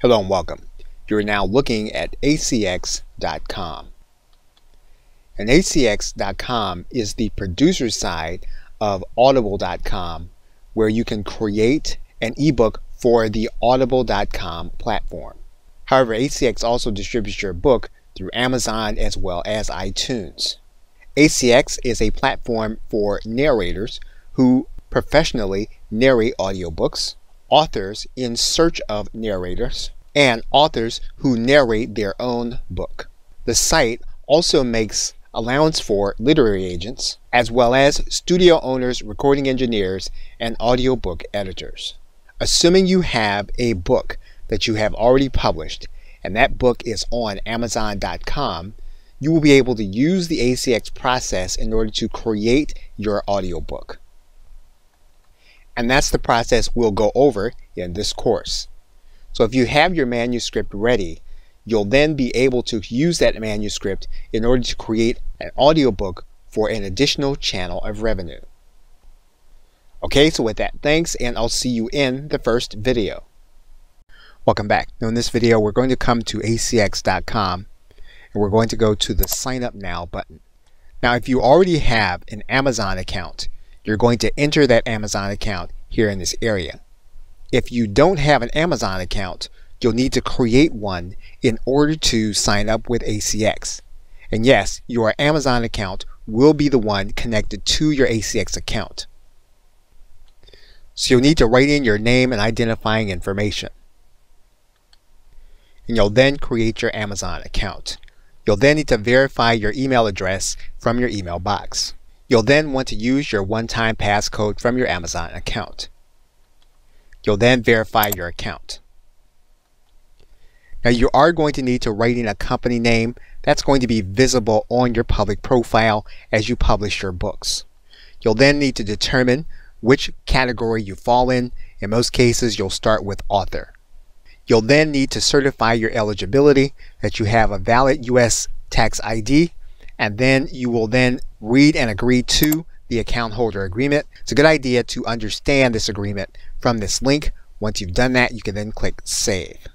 Hello and welcome. You're now looking at acx.com. And acx.com is the producer side of audible.com, where you can create an ebook for the audible.com platform. However, ACX also distributes your book through Amazon as well as iTunes. ACX is a platform for narrators who professionally narrate audiobooks, authors in search of narrators, and authors who narrate their own book. The site also makes allowance for literary agents, as well as studio owners, recording engineers, and audiobook editors. Assuming you have a book that you have already published, and that book is on Amazon.com, you will be able to use the ACX process in order to create your audiobook. And that's the process we'll go over in this course. So if you have your manuscript ready, you'll then be able to use that manuscript in order to create an audiobook for an additional channel of revenue. Okay, so with that, thanks, and I'll see you in the first video. Welcome back. Now in this video, we're going to come to acx.com and we're going to go to the Sign Up Now button. Now, if you already have an Amazon account, you're going to enter that Amazon account here in this area. If you don't have an Amazon account, you'll need to create one in order to sign up with ACX. And yes, your Amazon account will be the one connected to your ACX account. So you'll need to write in your name and identifying information. And you'll then create your Amazon account. You'll then need to verify your email address from your email box. You'll then want to use your one-time passcode from your Amazon account. You'll then verify your account. Now you are going to need to write in a company name that's going to be visible on your public profile as you publish your books. You'll then need to determine which category you fall in. In most cases, you'll start with author. You'll then need to certify your eligibility, that you have a valid U.S. tax ID, and then you will then read and agree to the account holder agreement. It's a good idea to understand this agreement from this link. Once you've done that, you can then click Save.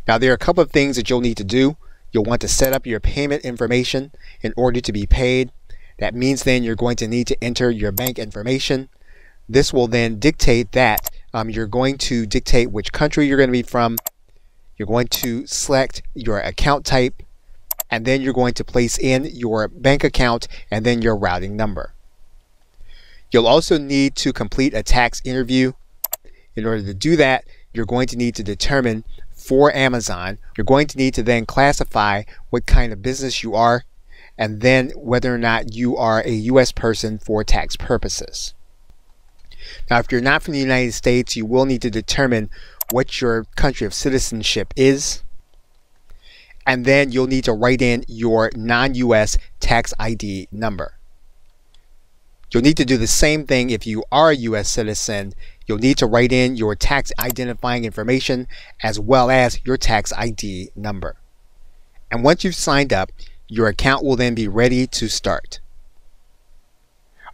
Now there are a couple of things that you'll need to do. You'll want to set up your payment information in order to be paid. That means then you're going to need to enter your bank information. This will then dictate that you're going to dictate which country you're going to be from. You're going to select your account type, and then you're going to place in your bank account and then your routing number. You'll also need to complete a tax interview. In order to do that, you're going to need to determine for Amazon, you're going to need to then classify what kind of business you are, and then whether or not you are a U.S. person for tax purposes. Now, if you're not from the United States, you will need to determine what your country of citizenship is, and then you'll need to write in your non-U.S. tax ID number. You'll need to do the same thing if you are a U.S. citizen. You'll need to write in your tax identifying information as well as your tax ID number. And once you've signed up, your account will then be ready to start.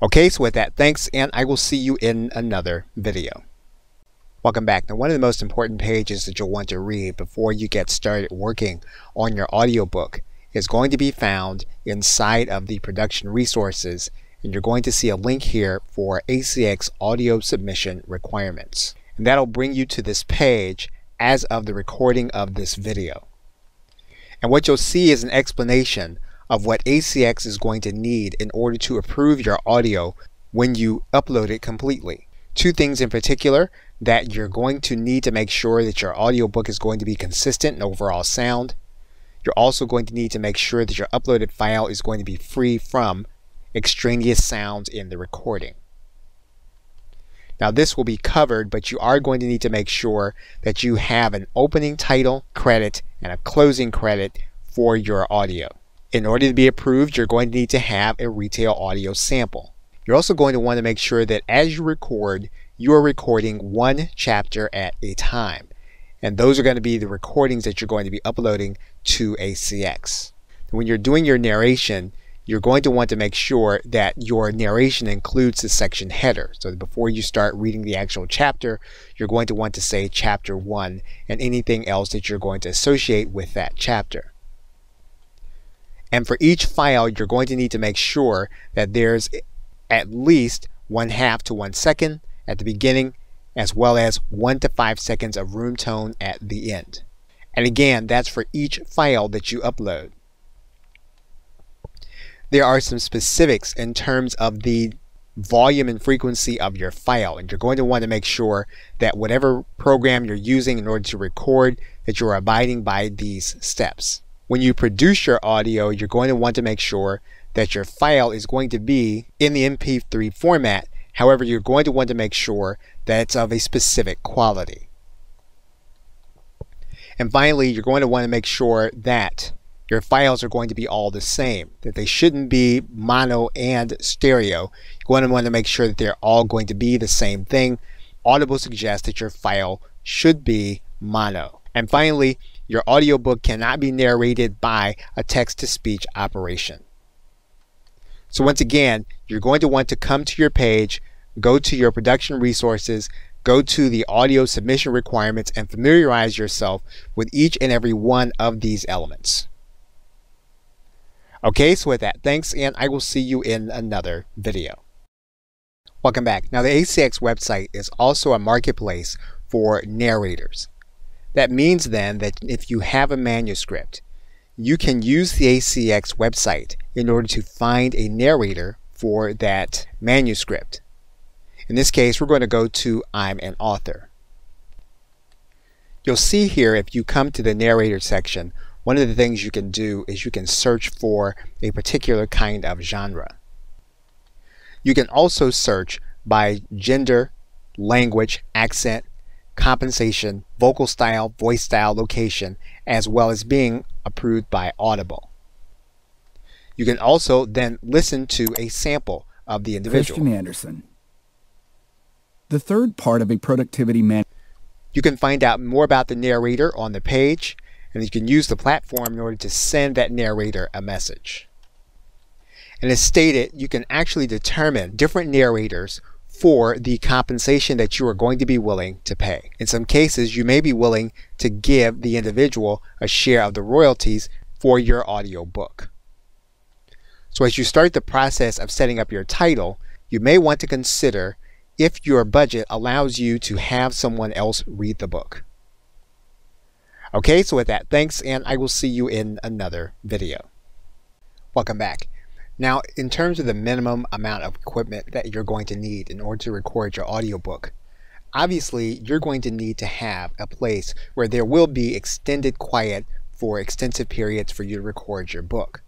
Okay, so with that, thanks, and I will see you in another video. Welcome back. Now, one of the most important pages that you'll want to read before you get started working on your audiobook is going to be found inside of the production resources, and you're going to see a link here for ACX audio submission requirements. And that'll bring you to this page as of the recording of this video. And what you'll see is an explanation of what ACX is going to need in order to approve your audio when you upload it completely. Two things in particular that you're going to need to make sure that your audiobook is going to be consistent in overall sound. You're also going to need to make sure that your uploaded file is going to be free from extraneous sounds in the recording. Now this will be covered, but you are going to need to make sure that you have an opening title credit and a closing credit for your audio. In order to be approved, you're going to need to have a retail audio sample. You're also going to want to make sure that as you record, you are recording one chapter at a time. And those are going to be the recordings that you're going to be uploading to ACX. When you're doing your narration, you're going to want to make sure that your narration includes the section header. So before you start reading the actual chapter, you're going to want to say chapter 1 and anything else that you're going to associate with that chapter. And for each file, you're going to need to make sure that there's at least 1/2 to 1 second at the beginning, as well as 1 to 5 seconds of room tone at the end. And again, that's for each file that you upload. There are some specifics in terms of the volume and frequency of your file, and you're going to want to make sure that whatever program you're using in order to record, that you're abiding by these steps. When you produce your audio, you're going to want to make sure that your file is going to be in the MP3 format. However, you're going to want to make sure that it's of a specific quality. And finally, you're going to want to make sure that your files are going to be all the same, that they shouldn't be mono and stereo. You're going to want to make sure that they're all going to be the same thing. Audible suggests that your file should be mono. And finally, your audiobook cannot be narrated by a text-to-speech operation. So once again, you're going to want to come to your page, go to your production resources, go to the audio submission requirements, and familiarize yourself with each and every one of these elements. Okay, so with that, thanks, and I will see you in another video. Welcome back. Now, the ACX website is also a marketplace for narrators. That means then that if you have a manuscript, you can use the ACX website in order to find a narrator for that manuscript. In this case, we're going to go to I'm an author. You'll see here, if you come to the narrator section, one of the things you can do is you can search for a particular kind of genre. You can also search by gender, language, accent, compensation, vocal style, voice style, location, as well as being approved by Audible. You can also then listen to a sample of the individual. Christian Anderson. The third part of a productivity manual. You can find out more about the narrator on the page, and you can use the platform in order to send that narrator a message. And as stated, you can actually determine different narrators for the compensation that you are going to be willing to pay. In some cases, you may be willing to give the individual a share of the royalties for your audiobook. So as you start the process of setting up your title, you may want to consider if your budget allows you to have someone else read the book. Okay, so with that, thanks, and I will see you in another video. Welcome back. Now, in terms of the minimum amount of equipment that you're going to need in order to record your audiobook, obviously you're going to need to have a place where there will be extended quiet for extensive periods for you to record your book.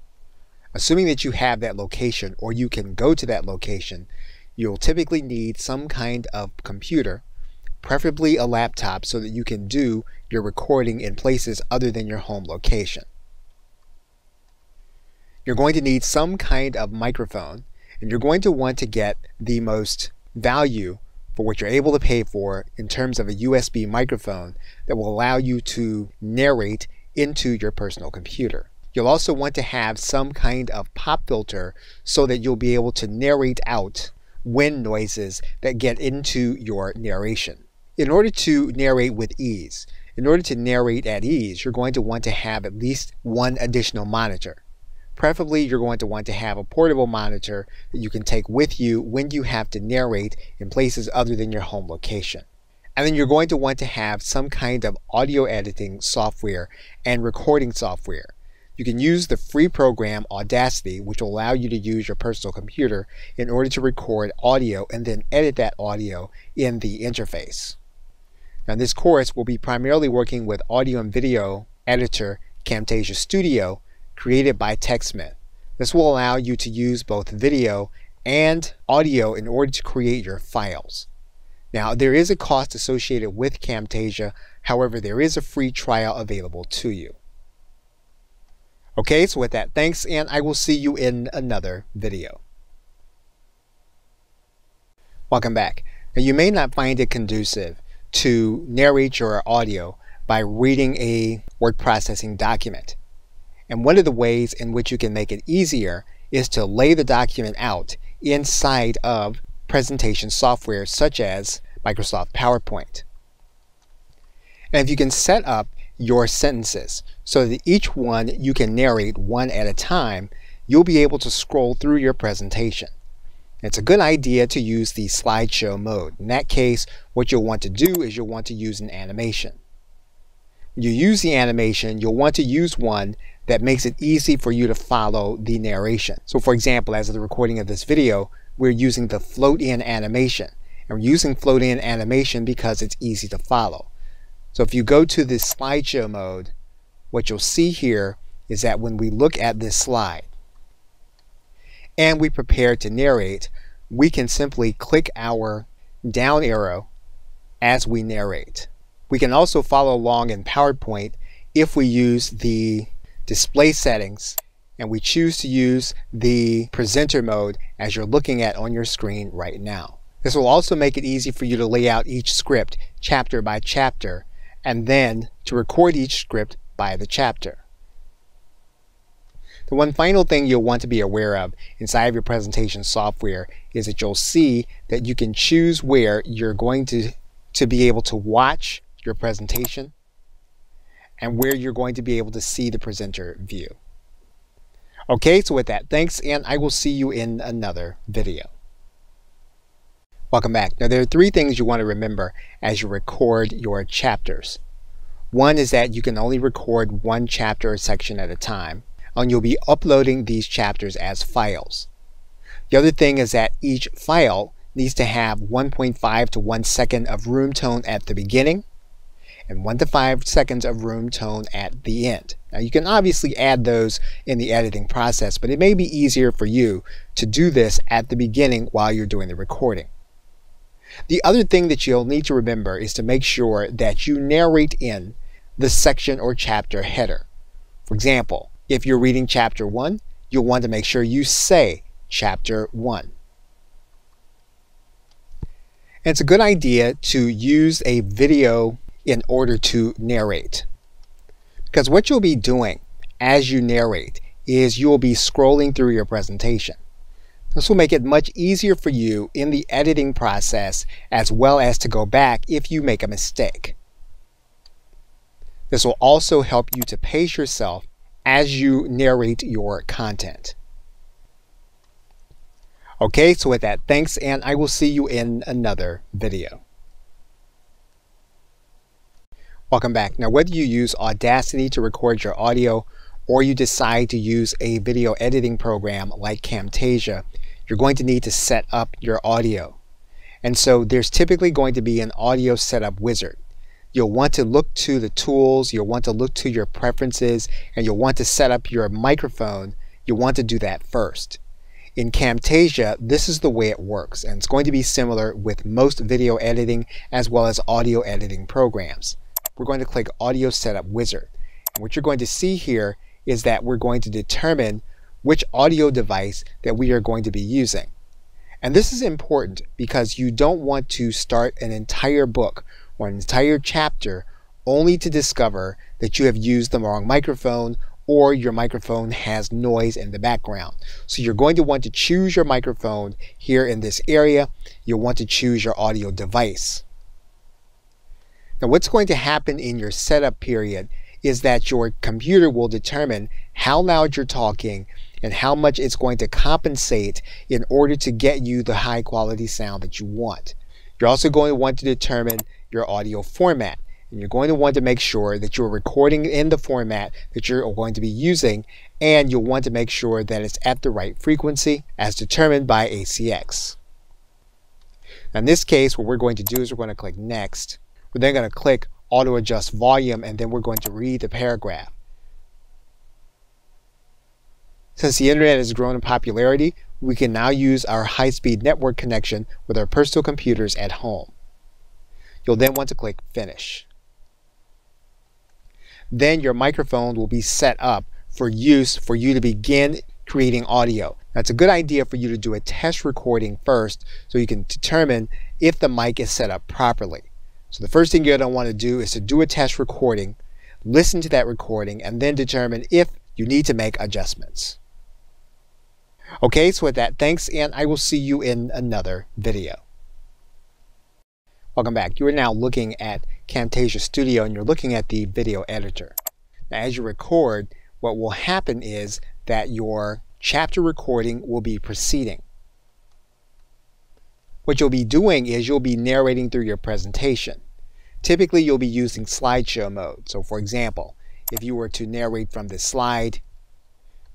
Assuming that you have that location, or you can go to that location, you'll typically need some kind of computer, preferably a laptop, so that you can do your recording in places other than your home location. You're going to need some kind of microphone, and you're going to want to get the most value for what you're able to pay for in terms of a USB microphone that will allow you to narrate into your personal computer. You'll also want to have some kind of pop filter so that you'll be able to narrate out wind noises that get into your narration. In order to narrate with ease, in order to narrate at ease, you're going to want to have at least one additional monitor. Preferably, you're going to want to have a portable monitor that you can take with you when you have to narrate in places other than your home location. And then you're going to want to have some kind of audio editing software and recording software. You can use the free program Audacity, which will allow you to use your personal computer in order to record audio and then edit that audio in the interface. Now, this course will be primarily working with audio and video editor Camtasia Studio, created by TechSmith. This will allow you to use both video and audio in order to create your files. Now, there is a cost associated with Camtasia. However, there is a free trial available to you. Okay, so with that, thanks, and I will see you in another video. Welcome back. Now, you may not find it conducive to narrate your audio by reading a word processing document. And one of the ways in which you can make it easier is to lay the document out inside of presentation software such as Microsoft PowerPoint. And if you can set up your sentences so that each one you can narrate one at a time, you'll be able to scroll through your presentation. It's a good idea to use the slideshow mode. In that case, what you'll want to do is you'll want to use an animation. When you use the animation, you'll want to use one that makes it easy for you to follow the narration. So for example, as of the recording of this video, we're using the float-in animation. And we're using float-in animation because it's easy to follow. So if you go to this slideshow mode, what you'll see here is that when we look at this slide and we prepare to narrate, we can simply click our down arrow as we narrate. We can also follow along in PowerPoint if we use the display settings and we choose to use the presenter mode as you're looking at on your screen right now. This will also make it easy for you to lay out each script chapter by chapter and then to record each script by the chapter. The one final thing you'll want to be aware of inside of your presentation software is that you'll see that you can choose where you're going to be able to watch your presentation and where you're going to be able to see the presenter view. Okay, so with that, thanks, and I will see you in another video. Welcome back. Now there are three things you want to remember as you record your chapters. One is that you can only record one chapter or section at a time, and you'll be uploading these chapters as files. The other thing is that each file needs to have 1.5 to 1 second of room tone at the beginning and 1 to 5 seconds of room tone at the end. Now you can obviously add those in the editing process, but it may be easier for you to do this at the beginning while you're doing the recording. The other thing that you'll need to remember is to make sure that you narrate in the section or chapter header. For example, if you're reading chapter 1, you'll want to make sure you say chapter 1. And it's a good idea to use a video in order to narrate. Because what you'll be doing as you narrate is you'll be scrolling through your presentation. This will make it much easier for you in the editing process as well as to go back if you make a mistake. This will also help you to pace yourself as you narrate your content. Okay, so with that, thanks, and I will see you in another video. Welcome back. Now, whether you use Audacity to record your audio or you decide to use a video editing program like Camtasia, you're going to need to set up your audio. And so there's typically going to be an audio setup wizard. You'll want to look to the tools, you'll want to look to your preferences, and you'll want to set up your microphone. You'll want to do that first. In Camtasia, this is the way it works, and it's going to be similar with most video editing as well as audio editing programs. We're going to click Audio Setup Wizard. And what you're going to see here is that we're going to determine which audio device that we are going to be using. And this is important because you don't want to start an entire book or an entire chapter only to discover that you have used the wrong microphone or your microphone has noise in the background. So you're going to want to choose your microphone here in this area. You'll want to choose your audio device. Now what's going to happen in your setup period is that your computer will determine how loud you're talking and how much it's going to compensate in order to get you the high quality sound that you want. You're also going to want to determine your audio format, and you're going to want to make sure that you're recording in the format that you're going to be using, and you'll want to make sure that it's at the right frequency as determined by ACX. Now in this case, what we're going to do is we're going to click Next. We're then going to click Auto Adjust Volume, and then we're going to read the paragraph. Since the internet has grown in popularity, we can now use our high-speed network connection with our personal computers at home. You'll then want to click Finish. Then your microphone will be set up for use for you to begin creating audio. Now, it's a good idea for you to do a test recording first so you can determine if the mic is set up properly. So the first thing you're going to want to do is to do a test recording, listen to that recording, and then determine if you need to make adjustments. Okay, so with that, thanks, and I will see you in another video. Welcome back. You are now looking at Camtasia Studio and you're looking at the video editor. Now, as you record, what will happen is that your chapter recording will be proceeding. What you'll be doing is you'll be narrating through your presentation. Typically, you'll be using slideshow mode. So for example, if you were to narrate from this slide,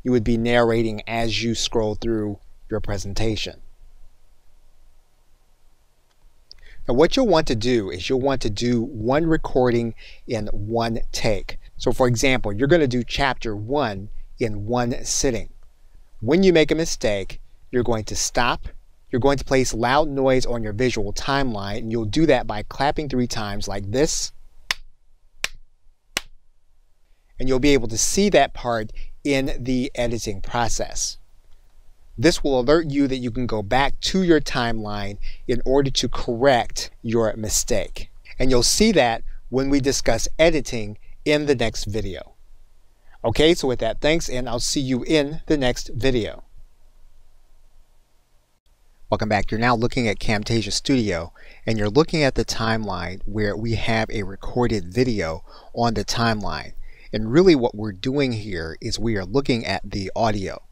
you would be narrating as you scroll through your presentation. Now what you'll want to do is you'll want to do one recording in one take. So for example, you're going to do chapter 1 in one sitting. When you make a mistake, you're going to stop. You're going to place loud noise on your visual timeline, and you'll do that by clapping 3 times like this. And you'll be able to see that part in the editing process. This will alert you that you can go back to your timeline in order to correct your mistake. And you'll see that when we discuss editing in the next video. Okay, so with that, thanks, and I'll see you in the next video. Welcome back. You're now looking at Camtasia Studio, and you're looking at the timeline where we have a recorded video on the timeline. And really what we're doing here is we are looking at the audio.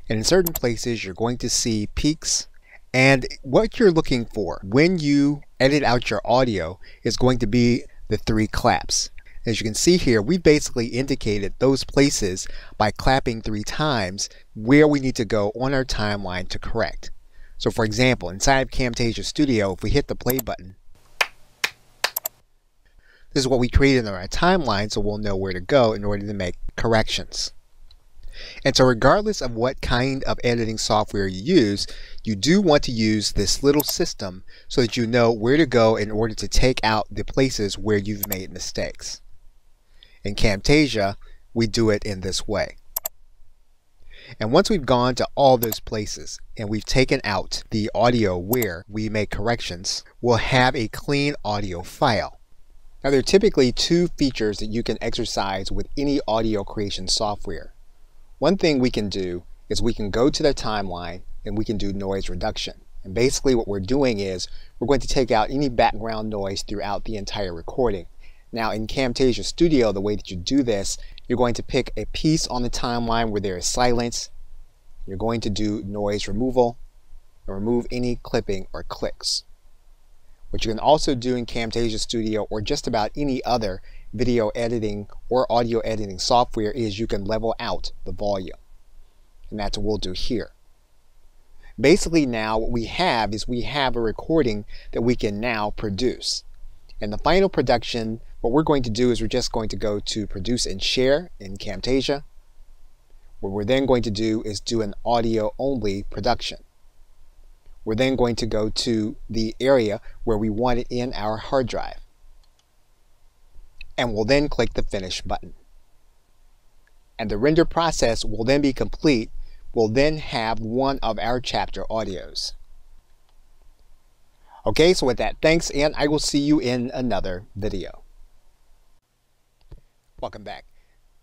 And in certain places you're going to see peaks, and what you're looking for when you edit out your audio is going to be the 3 claps. As you can see here, we basically indicated those places by clapping 3 times where we need to go on our timeline to correct. So for example, inside of Camtasia Studio, if we hit the play button, this is what we created on our timeline, so we'll know where to go in order to make corrections. And so regardless of what kind of editing software you use, you do want to use this little system so that you know where to go in order to take out the places where you've made mistakes. In Camtasia, we do it in this way. And once we've gone to all those places and we've taken out the audio where we make corrections, we'll have a clean audio file. Now there are typically 2 features that you can exercise with any audio creation software. One thing we can do is we can go to the timeline and we can do noise reduction. And basically what we're doing is we're going to take out any background noise throughout the entire recording. Now in Camtasia Studio, the way that you do this, you're going to pick a piece on the timeline where there is silence. You're going to do noise removal and remove any clipping or clicks. What you can also do in Camtasia Studio or just about any other video editing or audio editing software is you can level out the volume. And that's what we'll do here. Basically now what we have is we have a recording that we can now produce. And the final production, what we're going to do is we're just going to go to Produce and Share in Camtasia. What we're then going to do is do an audio only production. We're then going to go to the area where we want it in our hard drive. And we'll then click the Finish button. And the render process will then be complete. We'll then have one of our chapter audios. Okay, so with that, thanks, and I will see you in another video. Welcome back.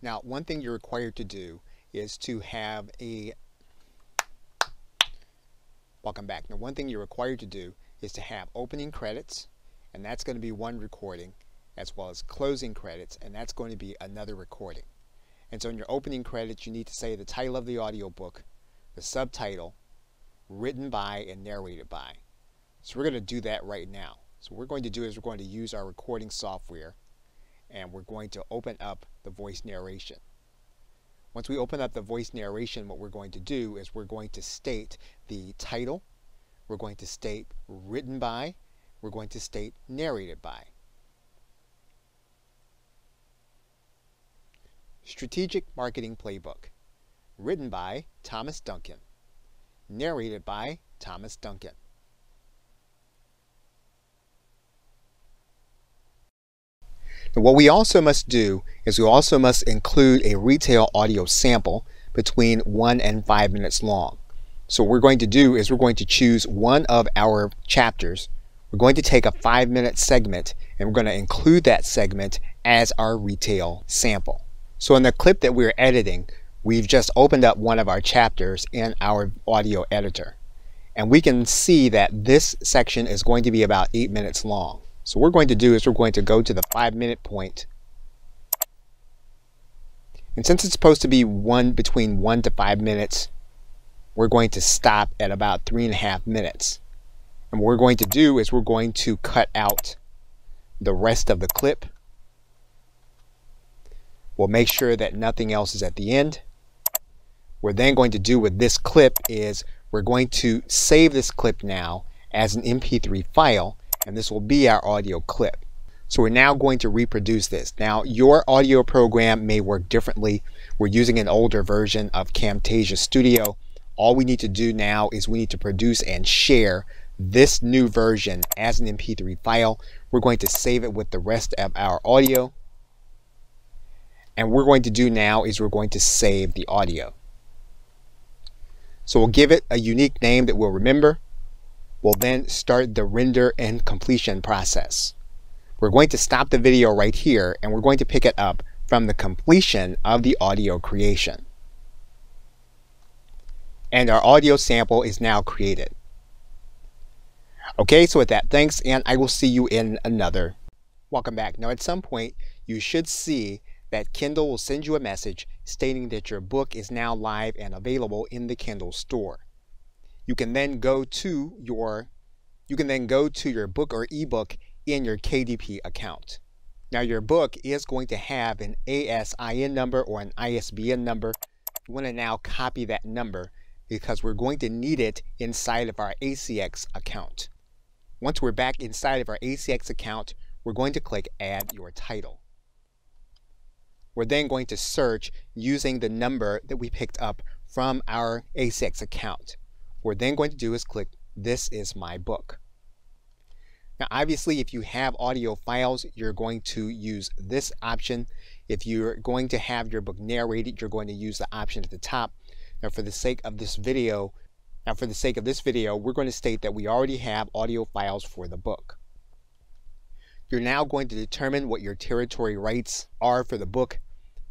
Now, one thing you're required to do is to have a opening credits, and that's going to be one recording, as well as closing credits, and that's going to be another recording. And so in your opening credits, you need to say the title of the audiobook, the subtitle, written by and narrated by. So we're going to do that right now. So what we're going to do is we're going to use our recording software, and we're going to open up the voice narration. Once we open up the voice narration, what we're going to do is we're going to state the title, we're going to state written by, we're going to state narrated by. Strategic Marketing Playbook. Written by Thomas Duncan. Narrated by Thomas Duncan. Now, what we also must do is we also must include a retail audio sample between 1 and 5 minutes long. So what we're going to do is we're going to choose one of our chapters. We're going to take a 5-minute segment and we're going to include that segment as our retail sample. So in the clip that we're editing, We've just opened up one of our chapters in our audio editor, and we can see that this section is going to be about 8 minutes long. So what we're going to do is we're going to go to the 5-minute point, and since it's supposed to be between 1 to 5 minutes, we're going to stop at about 3.5 minutes. And what we're going to do is we're going to cut out the rest of the clip. We'll make sure that nothing else is at the end. What we're then going to do with this clip is we're going to save this clip now as an MP3 file, and this will be our audio clip. So we're now going to reproduce this. Now, your audio program may work differently. We're using an older version of Camtasia Studio. All we need to do now is we need to produce and share this new version as an MP3 file. We're going to save it with the rest of our audio. And what we're going to do now is we're going to save the audio. So we'll give it a unique name that we'll remember. We'll then start the render and completion process. We're going to stop the video right here, and we're going to pick it up from the completion of the audio creation. And our audio sample is now created. Okay, so with that, thanks, and I will see you in another. Welcome back. Now, at some point, you should see that Kindle will send you a message stating that your book is now live and available in the Kindle store. You can then go to your book or ebook in your KDP account. Now, your book is going to have an ASIN number or an ISBN number. You want to now copy that number because we're going to need it inside of our ACX account. Once we're back inside of our ACX account, we're going to click Add Your Title. We're then going to search using the number that we picked up from our ACX account. What we're then going to do is click This is my book. Now, obviously, if you have audio files, you're going to use this option. If you're going to have your book narrated, you're going to use the option at the top. Now, for the sake of this video, we're going to state that we already have audio files for the book. You're now going to determine what your territory rights are for the book.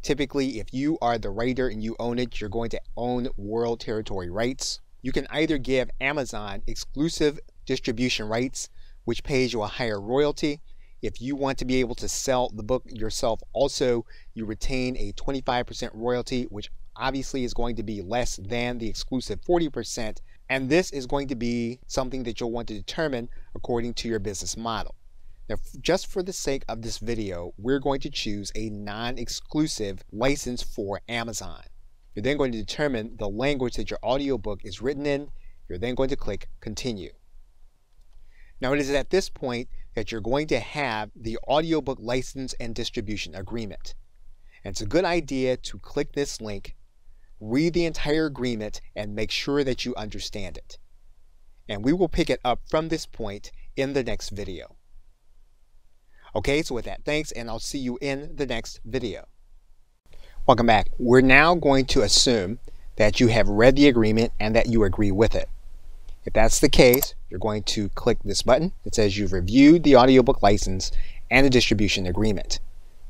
Typically, if you are the writer and you own it, you're going to own world territory rights. You can either give Amazon exclusive distribution rights, which pays you a higher royalty. If you want to be able to sell the book yourself also, you retain a 25% royalty, which obviously is going to be less than the exclusive 40%. And this is going to be something that you'll want to determine according to your business model. Now, just for the sake of this video, we're going to choose a non-exclusive license for Amazon. You're then going to determine the language that your audiobook is written in. You're then going to click Continue. Now, it is at this point that you're going to have the audiobook license and distribution agreement. And it's a good idea to click this link, read the entire agreement, and make sure that you understand it. And we will pick it up from this point in the next video. Okay, so with that, thanks, and I'll see you in the next video. Welcome back. We're now going to assume that you have read the agreement and that you agree with it. If that's the case, you're going to click this button that says you've reviewed the audiobook license and the distribution agreement.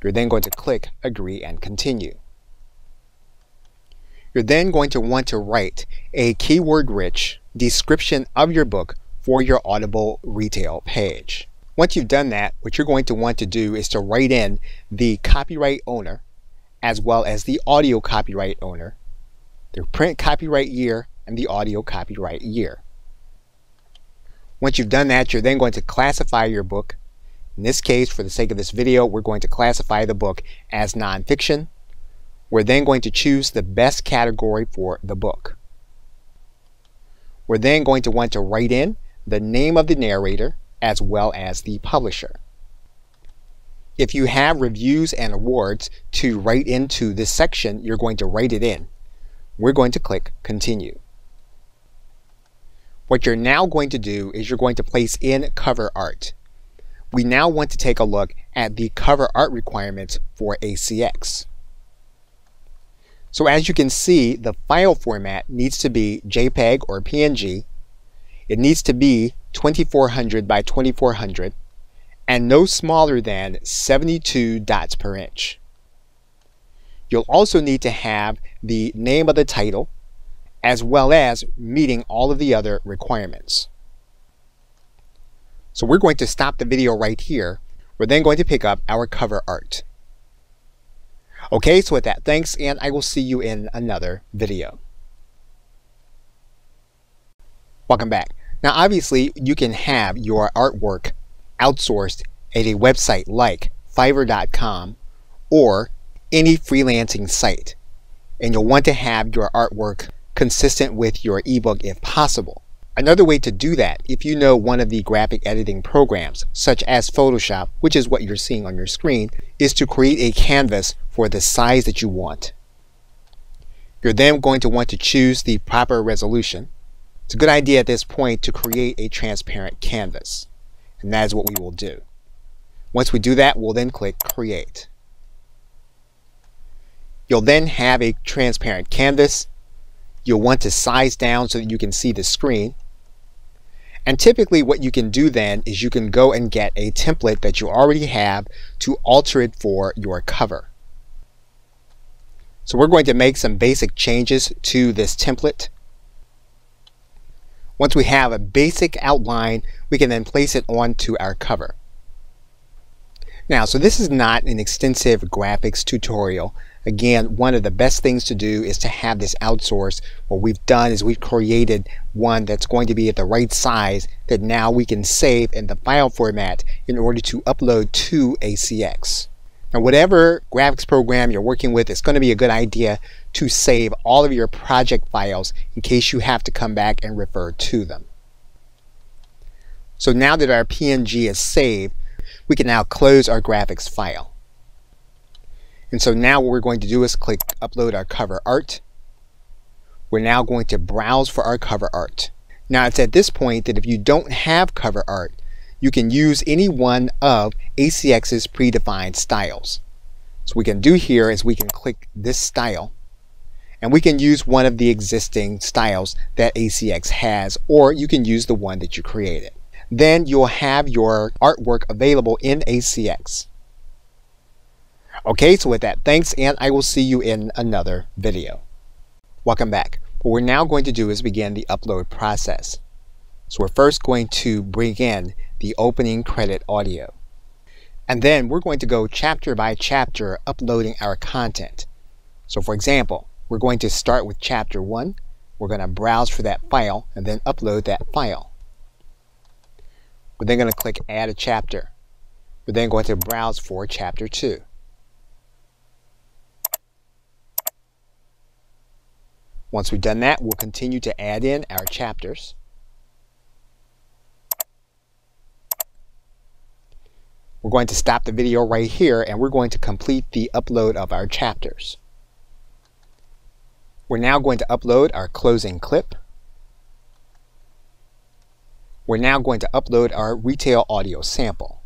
You're then going to click Agree and Continue. You're then going to want to write a keyword-rich description of your book for your Audible retail page. Once you've done that, what you're going to want to do is to write in the copyright owner as well as the audio copyright owner, the print copyright year, and the audio copyright year. Once you've done that, you're then going to classify your book. In this case, for the sake of this video, we're going to classify the book as nonfiction. We're then going to choose the best category for the book. We're then going to want to write in the name of the narrator as well as the publisher. If you have reviews and awards to write into this section, you're going to write it in. We're going to click Continue. What you're now going to do is you're going to place in cover art. We now want to take a look at the cover art requirements for ACX. So as you can see, the file format needs to be JPEG or PNG. It needs to be 2400 by 2400 and no smaller than 72 dots per inch. You'll also need to have the name of the title as well as meeting all of the other requirements. So we're going to stop the video right here. We're then going to pick up our cover art. Okay, so with that, thanks, and I will see you in another video. Welcome back. Now obviously you can have your artwork outsourced at a website like Fiverr.com or any freelancing site, and you'll want to have your artwork consistent with your ebook if possible. Another way to do that, if you know one of the graphic editing programs such as Photoshop, which is what you're seeing on your screen, is to create a canvas for the size that you want. You're then going to want to choose the proper resolution. It's a good idea at this point to create a transparent canvas, and that is what we will do. Once we do that, we'll then click Create. You'll then have a transparent canvas. You'll want to size down so that you can see the screen. And typically what you can do then is you can go and get a template that you already have to alter it for your cover. So we're going to make some basic changes to this template. Once we have a basic outline, we can then place it onto our cover. Now, so this is not an extensive graphics tutorial. Again, one of the best things to do is to have this outsourced. What we've done is we've created one that's going to be at the right size that now we can save in the file format in order to upload to ACX. Now, whatever graphics program you're working with, it's going to be a good idea to save all of your project files in case you have to come back and refer to them. So now that our PNG is saved, we can now close our graphics file. And so now what we're going to do is click Upload our cover art. We're now going to browse for our cover art. Now it's at this point that if you don't have cover art, you can use any one of ACX's predefined styles. So what we can do here is we can click this style, and we can use one of the existing styles that ACX has, or you can use the one that you created. Then you'll have your artwork available in ACX. Okay, so with that, thanks, and I will see you in another video. Welcome back. What we're now going to do is begin the upload process. So we're first going to bring in the opening credit audio. And then we're going to go chapter by chapter uploading our content. So for example, we're going to start with chapter 1. We're going to browse for that file and then upload that file. We're then going to click Add a Chapter. We're then going to browse for chapter 2. Once we've done that, we'll continue to add in our chapters. We're going to stop the video right here, and we're going to complete the upload of our chapters. We're now going to upload our closing clip. We're now going to upload our retail audio sample.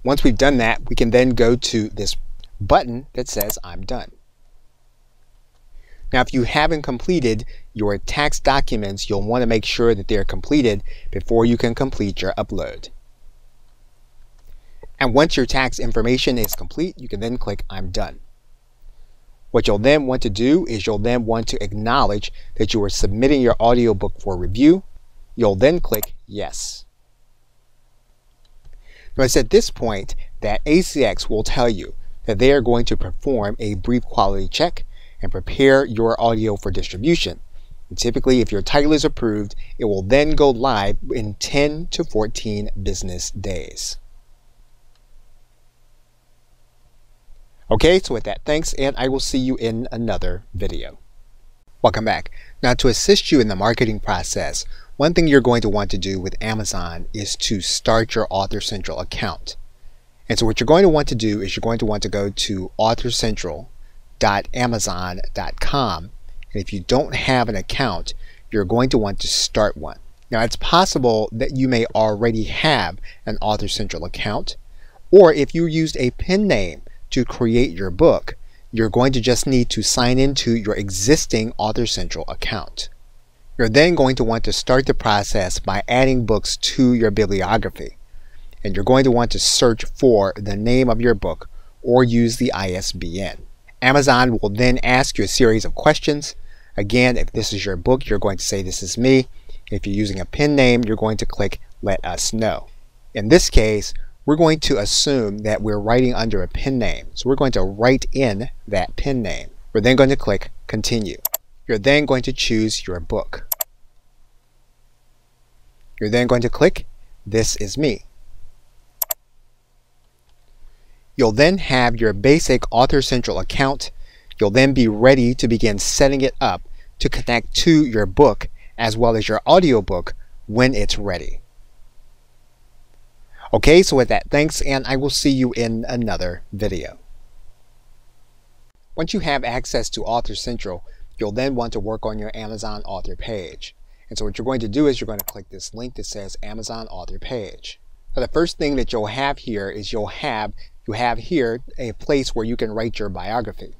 Once we've done that, we can then go to this button that says I'm done. Now, if you haven't completed your tax documents, you'll want to make sure that they're completed before you can complete your upload. And once your tax information is complete, you can then click I'm done. What you'll then want to do is you'll then want to acknowledge that you are submitting your audiobook for review. You'll then click Yes. Now it's at this point that ACX will tell you that they are going to perform a brief quality check and prepare your audio for distribution. And typically, if your title is approved, it will then go live in 10 to 14 business days. Okay, so with that, thanks, and I will see you in another video. Welcome back. Now, to assist you in the marketing process, one thing you're going to want to do with Amazon is to start your Author Central account. And so what you're going to want to do is you're going to want to go to authorscentral.amazon.com. And if you don't have an account, you're going to want to start one. Now, it's possible that you may already have an Author Central account, or if you used a pen name to create your book, you're going to just need to sign into your existing Author Central account. You're then going to want to start the process by adding books to your bibliography. And you're going to want to search for the name of your book or use the ISBN. Amazon will then ask you a series of questions. Again, if this is your book, you're going to say this is me. If you're using a pen name, you're going to click let us know. In this case, we're going to assume that we're writing under a pen name. So we're going to write in that pen name. We're then going to click continue. You're then going to choose your book. You're then going to click this is me. You'll then have your basic Author Central account. You'll then be ready to begin setting it up to connect to your book as well as your audiobook when it's ready. Okay, so with that, thanks, and I will see you in another video. Once you have access to Author Central, you'll then want to work on your Amazon author page. And so what you're going to do is you're going to click this link that says Amazon author page. Now, the first thing that you'll have here is you have here a place where you can write your biography.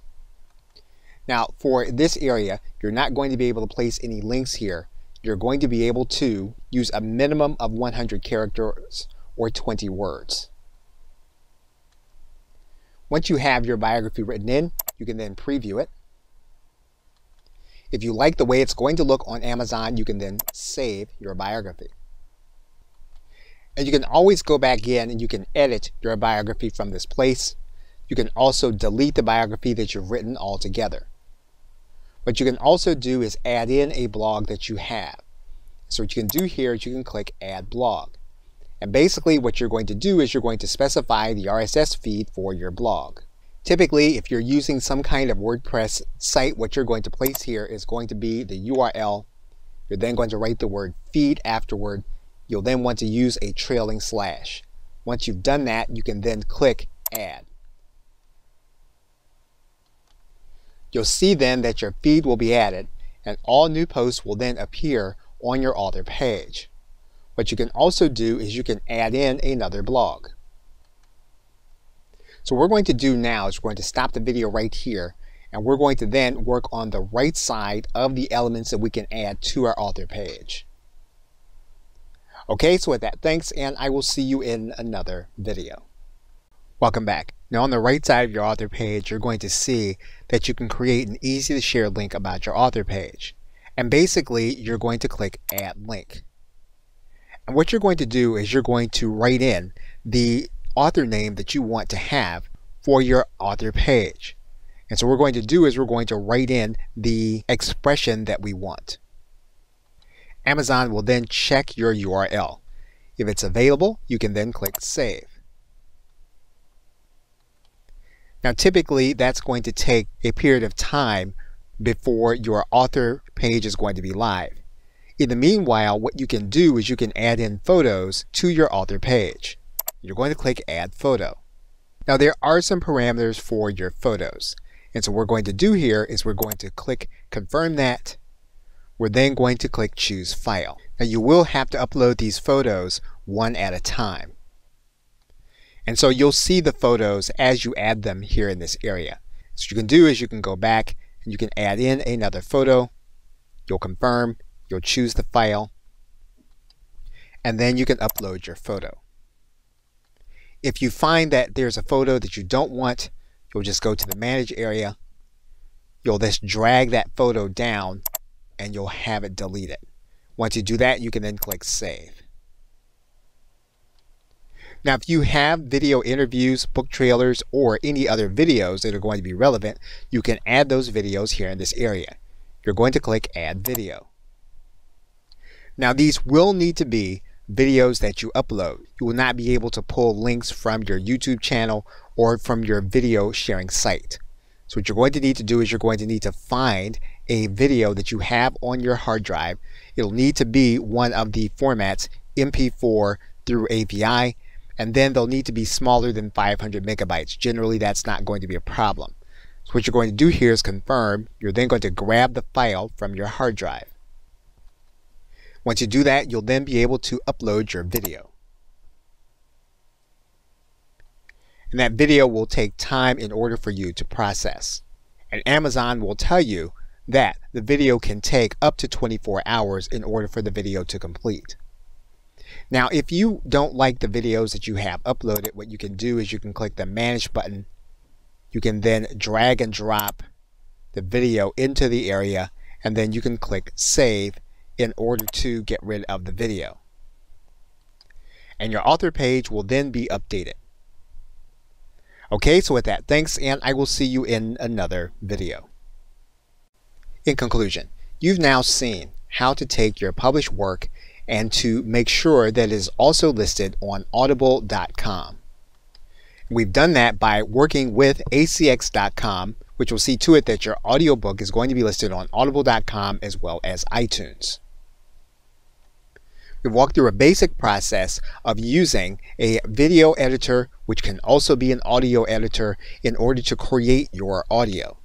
Now, for this area, you're not going to be able to place any links here. You're going to be able to use a minimum of 100 characters or 20 words. Once you have your biography written in, you can then preview it. If you like the way it's going to look on Amazon, you can then save your biography. And you can always go back in and you can edit your biography from this place. You can also delete the biography that you've written altogether. What you can also do is add in a blog that you have. So what you can do here is you can click Add Blog. And basically what you're going to do is you're going to specify the RSS feed for your blog. Typically, if you're using some kind of WordPress site, what you're going to place here is going to be the URL. You're then going to write the word feed afterward. You'll then want to use a trailing slash. Once you've done that, you can then click Add. You'll see then that your feed will be added, and all new posts will then appear on your author page. What you can also do is you can add in another blog. So what we're going to do now is we're going to stop the video right here, and we're going to then work on the right side of the elements that we can add to our author page. Okay, so with that, thanks, and I will see you in another video. Welcome back. Now on the right side of your author page, you're going to see that you can create an easy to share link about your author page. And basically, you're going to click Add Link. And what you're going to do is you're going to write in the author name that you want to have for your author page. And so what we're going to do is we're going to write in the expression that we want. Amazon will then check your URL. If it's available, you can then click Save. Now typically that's going to take a period of time before your author page is going to be live. In the meanwhile, what you can do is you can add in photos to your author page. You're going to click Add Photo. Now there are some parameters for your photos. And so what we're going to do here is we're going to click Confirm that. We're then going to click Choose File. Now you will have to upload these photos one at a time. And so you'll see the photos as you add them here in this area. So what you can do is you can go back and you can add in another photo. You'll confirm, you'll choose the file, and then you can upload your photo. If you find that there's a photo that you don't want, you'll just go to the Manage area. You'll just drag that photo down and you'll have it deleted. Once you do that, you can then click Save. Now, if you have video interviews, book trailers, or any other videos that are going to be relevant, you can add those videos here in this area. You're going to click Add Video. Now, these will need to be videos that you upload. You will not be able to pull links from your YouTube channel or from your video sharing site. So what you're going to need to do is you're going to need to find a video that you have on your hard drive. It'll need to be one of the formats MP4 through AVI, and then they'll need to be smaller than 500 megabytes. Generally, that's not going to be a problem. So what you're going to do here is confirm. You're then going to grab the file from your hard drive. Once you do that, you'll then be able to upload your video. And that video will take time in order for you to process. And Amazon will tell you that the video can take up to 24 hours in order for the video to complete. Now, if you don't like the videos that you have uploaded, what you can do is you can click the Manage button You can then drag and drop the video into the area, and then you can click Save in order to get rid of the video. And your author page will then be updated. Okay, so with that, thanks, and I will see you in another video. In conclusion, you've now seen how to take your published work and to make sure that it is also listed on audible.com. We've done that by working with acx.com, which will see to it that your audiobook is going to be listed on audible.com as well as iTunes. We've walked through a basic process of using a video editor, which can also be an audio editor, in order to create your audio.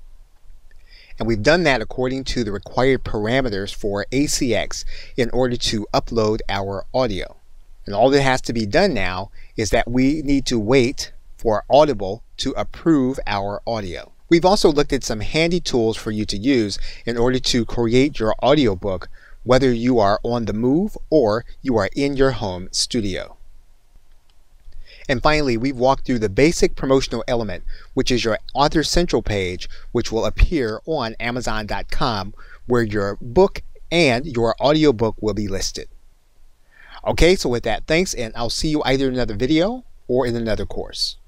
And we've done that according to the required parameters for ACX in order to upload our audio. And all that has to be done now is that we need to wait for Audible to approve our audio. We've also looked at some handy tools for you to use in order to create your audiobook, whether you are on the move or you are in your home studio. And finally, we've walked through the basic promotional element, which is your Author Central page, which will appear on Amazon.com, where your book and your audiobook will be listed. Okay, so with that, thanks, and I'll see you either in another video or in another course.